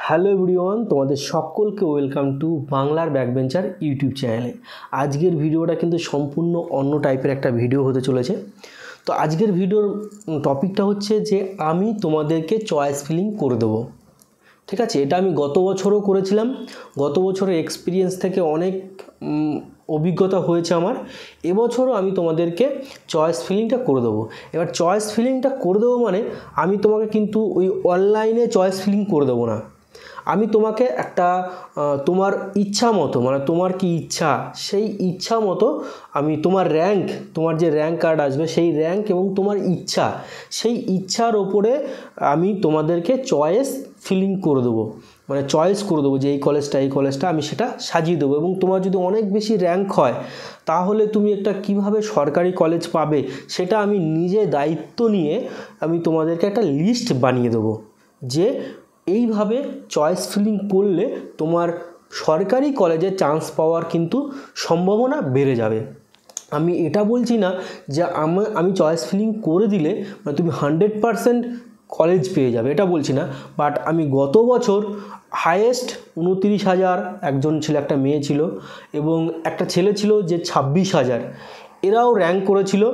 Hello everyone, তোমাদের সকলকে welcome to বাংলার ব্যাকবেঞ্চার ইউটিউব চ্যানেলে। আজকের ভিডিওটা কিন্তু সম্পূর্ণ অন্য টাইপের একটা ভিডিও হতে চলেছে। তো আজকের ভিডিওর টপিকটা হচ্ছে যে আমি তোমাদেরকে চয়েস ফিলিং করে দেবো। ঠিক আছে, এটা আমি গত বছরও করেছিলাম। গত বছরের এক্সপিরিয়েন্স থেকে অনেক অভিজ্ঞতা হয়েছে আমার। এবছরও আমি তোমাদেরকে চয়েস ফিলিংটা করে দেবো। এবার চয়েস ফিলিংটা করে দেবো মানে আমি তোমাকে কিন্তু ওই অনলাইনে চয়েস ফিলিং করে দেবো না। আমি তোমাকে একটা তোমার ইচ্ছা মতো, মানে তোমার কি ইচ্ছা সেই ইচ্ছা মতো আমি তোমার র্যাঙ্ক, তোমার যে র্যাঙ্ক কার্ড আসবে সেই র্যাঙ্ক এবং তোমার ইচ্ছা, সেই ইচ্ছার ওপরে আমি তোমাদেরকে চয়েস ফিলিং করে দেবো, মানে চয়েস করে দেবো যে এই কলেজটা আমি সেটা সাজিয়ে দেবো। এবং তোমার যদি অনেক বেশি র্যাঙ্ক হয় তাহলে তুমি একটা কিভাবে সরকারি কলেজ পাবে সেটা আমি নিজে দায়িত্ব নিয়ে আমি তোমাদেরকে একটা লিস্ট বানিয়ে দেবো যে এইভাবে চয়েস ফিলিং করলে তোমার সরকারি কলেজে চান্স পাওয়ার কিন্তু সম্ভাবনা বেড়ে যাবে। আমি এটা বলছি না যে আমি চয়েস ফিলিং করে দিলে মানে তুমি 100% কলেজ পেয়ে যাবে, এটা বলছি না। বাট আমি গত বছর হাইয়েস্ট 29,000 একজন ছিল, একটা মেয়ে ছিল এবং একটা ছেলে ছিল যে 26,000, এরাও র্যাঙ্ক করেছিল,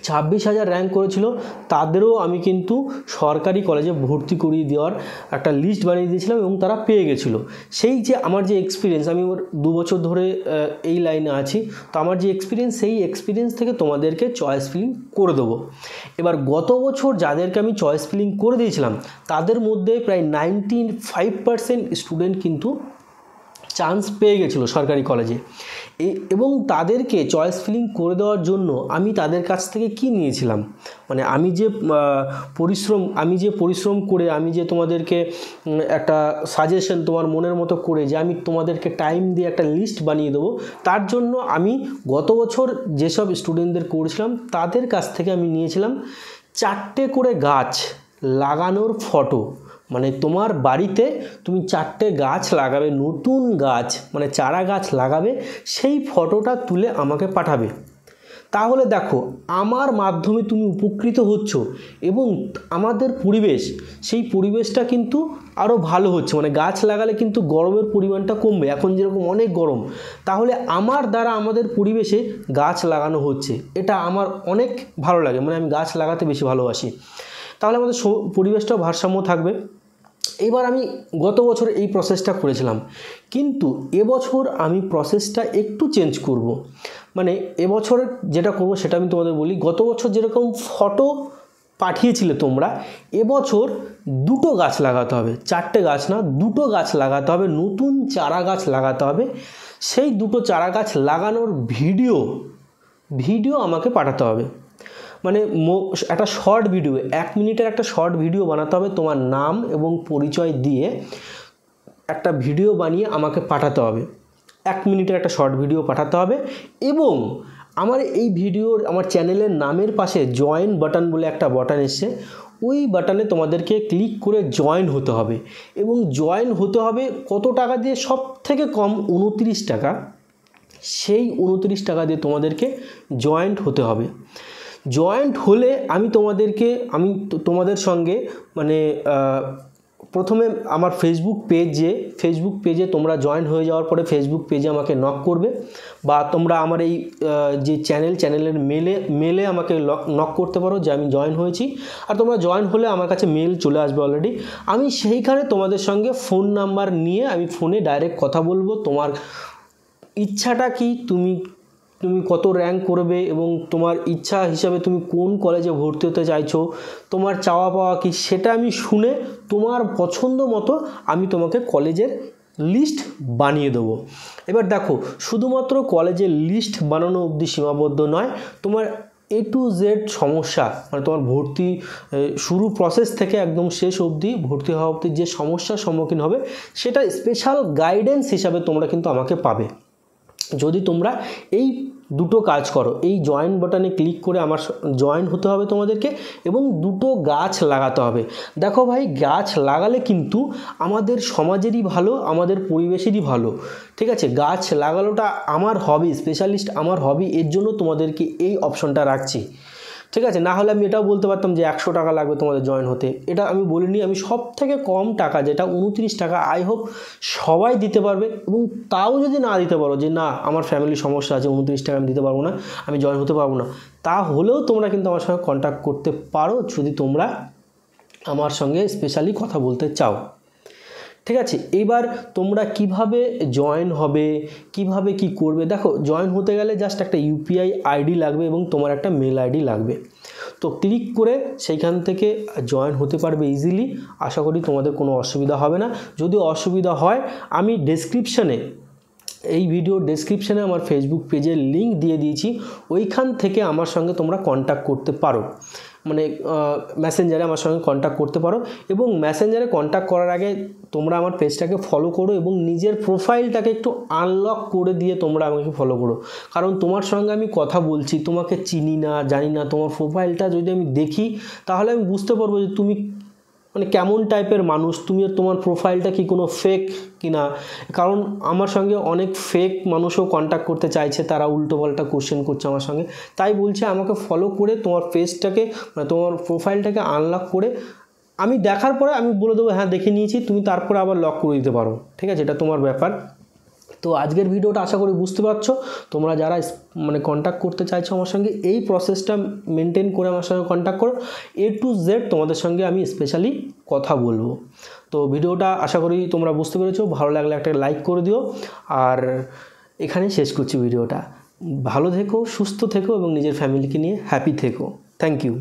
26,000 র্যাঙ্ক করেছিল। তাদেরও আমি কিন্তু সরকারি কলেজে ভর্তি করিয়ে দেওয়ার একটা লিস্ট বানিয়ে দিয়েছিলাম এবং তারা পেয়ে গেছিলো। সেই যে আমার যে এক্সপিরিয়েন্স, আমি ওর 2 বছর ধরে এই লাইনে আছি, তো আমার যে এক্সপিরিয়েন্স সেই এক্সপিরিয়েন্স থেকে তোমাদেরকে চয়েস ফিলিং করে দেবো। এবার গত বছর যাদেরকে আমি চয়েস ফিলিং করে দিয়েছিলাম তাদের মধ্যে প্রায় 95% স্টুডেন্ট কিন্তু চান্স পেয়ে গেছিলো সরকারি কলেজে। এবং তাদেরকে চয়েস ফিলিং করে দেওয়ার জন্য আমি তাদের কাছ থেকে কি নিয়েছিলাম, মানে আমি যে পরিশ্রম করে আমি যে তোমাদেরকে একটা সাজেশন তোমার মনের মতো করে যে আমি তোমাদেরকে টাইম দিয়ে একটা লিস্ট বানিয়ে দেবো, তার জন্য আমি গত বছর যেসব স্টুডেন্টদের করেছিলাম তাদের কাছ থেকে আমি নিয়েছিলাম 4টে করে গাছ লাগানোর ফটো। মানে তোমার বাড়িতে তুমি 4টে গাছ লাগাবে, নতুন গাছ মানে চারা গাছ লাগাবে, সেই ফটোটা তুলে আমাকে পাঠাবে। তাহলে দেখো আমার মাধ্যমে তুমি উপকৃত হচ্ছ এবং আমাদের পরিবেশ, সেই পরিবেশটা কিন্তু আরও ভালো হচ্ছে। মানে গাছ লাগালে কিন্তু গরমের পরিমাণটা কমবে, এখন যেরকম অনেক গরম, তাহলে আমার দ্বারা আমাদের পরিবেশে গাছ লাগানো হচ্ছে, এটা আমার অনেক ভালো লাগে। মানে আমি গাছ লাগাতে বেশি ভালোবাসি, তাহলে আমাদের পরিবেশটাও ভারসাম্য থাকবে। এবার আমি গত বছর এই প্রসেসটা করেছিলাম, কিন্তু এবছর আমি প্রসেসটা একটু চেঞ্জ করব। মানে এবছর যেটা করব সেটা আমি তোমাদের বলি। গত বছর যেরকম ফটো পাঠিয়েছিলে তোমরা, এবছর 2টো গাছ লাগাতে হবে, 4টে গাছ না, 2টো গাছ লাগাতে হবে, নতুন চারা গাছ লাগাতে হবে। সেই 2টো চারা গাছ লাগানোর ভিডিও আমাকে পাঠাতে হবে। মানে একটা শর্ট ভিডিও, 1 মিনিটের একটা শর্ট ভিডিও বানাতে হবে, তোমার নাম এবং পরিচয় দিয়ে একটা ভিডিও বানিয়ে আমাকে পাঠাতে হবে। 1 মিনিটের একটা শর্ট ভিডিও পাঠাতে হবে এবং আমার এই ভিডিওর, আমার চ্যানেলের নামের পাশে জয়েন বাটন বলে একটা বাটন এসছে, ওই বাটনে তোমাদেরকে ক্লিক করে জয়েন হতে হবে। এবং জয়েন হতে হবে কত টাকা দিয়ে? সব থেকে কম 29 টাকা। সেই 29 টাকা দিয়ে তোমাদেরকে জয়েন্ট হতে হবে। জয়েন্ট হলে আমি তোমাদের সঙ্গে মানে প্রথমে আমার ফেসবুক পেজে তোমরা জয়েন হয়ে যাওয়ার পরে ফেসবুক পেজে আমাকে নক করবে, বা তোমরা আমার এই যে চ্যানেলের মেলে আমাকে নক করতে পারো যে আমি জয়েন হয়েছি। আর তোমরা জয়েন হলে আমার কাছে মেল চলে আসবে অলরেডি। আমি সেইখানে তোমাদের সঙ্গে ফোন নাম্বার নিয়ে আমি ফোনে ডাইরেক্ট কথা বলবো। তোমার ইচ্ছাটা কি, তুমি কত র্যাঙ্ক করবে এবং তোমার ইচ্ছা হিসাবে তুমি কোন কলেজে ভর্তি হতে চাইছো, তোমার চাওয়া পাওয়া কি, সেটা আমি শুনে তোমার পছন্দ মতো আমি তোমাকে কলেজের লিস্ট বানিয়ে দেবো। এবার দেখো, শুধুমাত্র কলেজের লিস্ট বানানো অবধি সীমাবদ্ধ নয়, তোমার A to Z সমস্যা, মানে তোমার ভর্তি শুরু প্রসেস থেকে একদম শেষ অবধি ভর্তি হওয়া অবধি যে সমস্যার সম্মুখীন হবে সেটা স্পেশাল গাইডেন্স হিসাবে তোমরা কিন্তু আমাকে পাবে যদি তোমরা এই 2টো কাজ করো। এই জয়েন বাটনে ক্লিক করে আমার জয়েন হতে হবে তোমাদেরকে এবং 2টো গাছ লাগাতে হবে। দেখো ভাই, গাছ লাগালে কিন্তু আমাদের সমাজেরই ভালো, আমাদের পরিবেশেরই ভালো। ঠিক আছে, গাছ লাগানোটা আমার হবি, স্পেশালিস্ট আমার হবি, এর জন্য তোমাদেরকে এই অপশনটা রাখছি। ঠিক আছে, না হলে আমি এটাও বলতে পারতাম যে 100 টাকা লাগবে তোমাদের জয়েন হতে, এটা আমি বলিনি। আমি সব থেকে কম টাকা যেটা 29 টাকা, আই হোপ সবাই দিতে পারবে। এবং তাও যদি না দিতে পারো যে না আমার ফ্যামিলির সমস্যা আছে 29 টাকা আমি দিতে পারবো না, আমি জয়েন হতে পারবো না, তাহলেও তোমরা কিন্তু আমার সঙ্গে কন্ট্যাক্ট করতে পারো যদি তোমরা আমার সঙ্গে স্পেশালি কথা বলতে চাও। ঠিক আছে, এবার তোমরা কিভাবে জয়েন হবে, কিভাবে কি করবে, দেখো জয়েন হতে গেলে জাস্ট একটা ইউপিআই আইডি লাগবে এবং তোমার একটা মেল আইডি লাগবে। তো ক্লিক করে সেইখান থেকে জয়েন হতে পারবে ইজিলি। আশা করি তোমাদের কোনো অসুবিধা হবে না। যদি অসুবিধা হয় আমি ডেসক্রিপশানে, এই ভিডিওর ডেসক্রিপশানে আমার ফেসবুক পেজের লিঙ্ক দিয়ে দিয়েছি, ওইখান থেকে আমার সঙ্গে তোমরা কন্ট্যাক্ট করতে পারো, মানে মেসেঞ্জারে আমার সঙ্গে কন্ট্যাক্ট করতে পারো। এবং মেসেঞ্জারে কন্ট্যাক্ট করার আগে তোমরা আমার পেজটাকে ফলো করো এবং নিজের প্রোফাইলটাকে একটু আনলক করে দিয়ে তোমরা আমাকে ফলো করো। কারণ তোমার সঙ্গে আমি কথা বলছি, তোমাকে চিনি না জানি না, তোমার প্রোফাইলটা যদি আমি দেখি তাহলে আমি বুঝতে পারবো যে তুমি মানে কেমন টাইপের মানুষ, তুমি তোমার প্রোফাইলটা কি কোনো ফেক কিনা। কারণ আমার সঙ্গে অনেক ফেক মানুষও কন্ট্যাক্ট করতে চাইছে, তারা উল্টোপাল্টা কোশ্চেন করছে আমার সঙ্গে। তাই বলছে আমাকে ফলো করে তোমার পেজটাকে মানে তোমার প্রোফাইলটাকে আনলক করে আমি দেখার পরে আমি বলে দেবো হ্যাঁ দেখে নিয়েছি, তুমি তারপরে আবার লক করে দিতে পারো। ঠিক আছে, এটা তোমার ব্যাপার। তো আজকের ভিডিওটা আশা করি বুঝতে পারছো। তোমরা যারা মানে কন্ট্যাক্ট করতে চাইছো আমার সঙ্গে, এই প্রসেসটা মেনটেন করে আমার সঙ্গে কন্ট্যাক্ট করো, A to Z তোমাদের সঙ্গে আমি স্পেশালি কথা বলবো। তো ভিডিওটা আশা করি তোমরা বুঝতে পেরেছো। ভালো লাগলে একটা লাইক করে দিও। আর এখানেই শেষ করছি ভিডিওটা। ভালো থেকো, সুস্থ থেকো এবং নিজের ফ্যামিলিকে নিয়ে হ্যাপি থেকো। Thank you.